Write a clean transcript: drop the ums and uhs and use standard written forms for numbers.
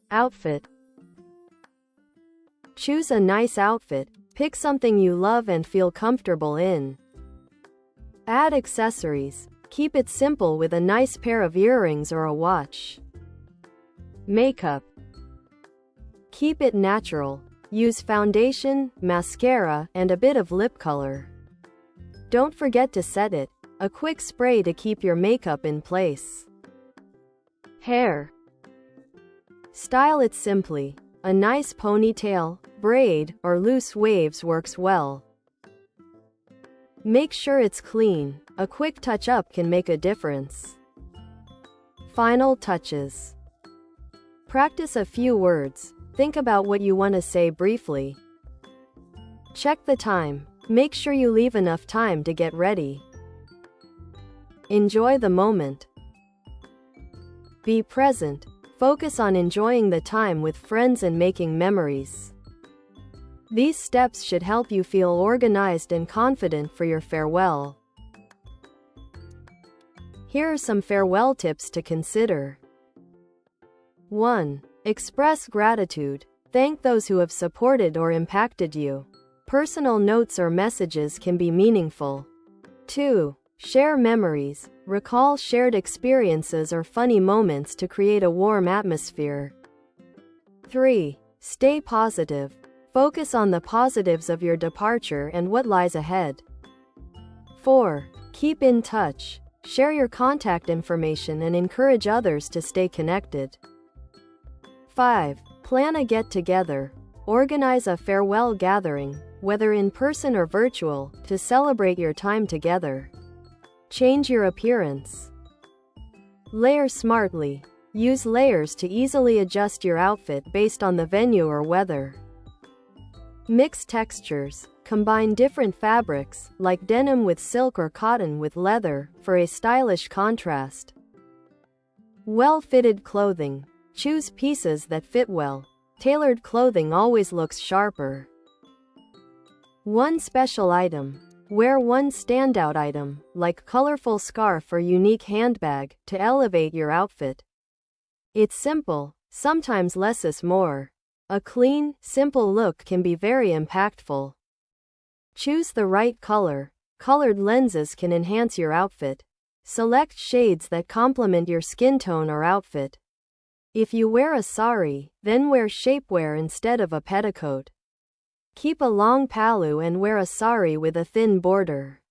Outfit. Choose a nice outfit. Pick something you love and feel comfortable in. Add accessories. Keep it simple with a nice pair of earrings or a watch. Makeup. Keep it natural. Use foundation, mascara, and a bit of lip color. Don't forget to set it. A quick spray to keep your makeup in place. Hair. Style it simply. A nice ponytail, braid, or loose waves works well. Make sure it's clean. A quick touch-up can make a difference. Final touches. Practice a few words. Think about what you want to say briefly. Check the time. Make sure you leave enough time to get ready. Enjoy the moment. Be present. Focus on enjoying the time with friends and making memories. These steps should help you feel organized and confident for your farewell. Here are some farewell tips to consider. 1. Express gratitude. Thank those who have supported or impacted you. Personal notes or messages can be meaningful. 2. Share memories. Recall shared experiences or funny moments to create a warm atmosphere. 3. Stay positive. Focus on the positives of your departure and what lies ahead. 4. Keep in touch. Share your contact information and encourage others to stay connected. 5. Plan a get-together. Organize a farewell gathering, whether in person or virtual, to celebrate your time together. Change your appearance. Layer smartly. Use layers to easily adjust your outfit based on the venue or weather. Mix textures. Combine different fabrics, like denim with silk or cotton with leather, for a stylish contrast. Well-fitted clothing. Choose pieces that fit well. Tailored clothing always looks sharper. One special item. Wear one standout item, like colorful scarf or unique handbag, to elevate your outfit. It's simple, sometimes less is more. A clean, simple look can be very impactful. Choose the right color. Colored lenses can enhance your outfit. Select shades that complement your skin tone or outfit. If you wear a saree, then wear shapewear instead of a petticoat. Keep a long pallu and wear a saree with a thin border.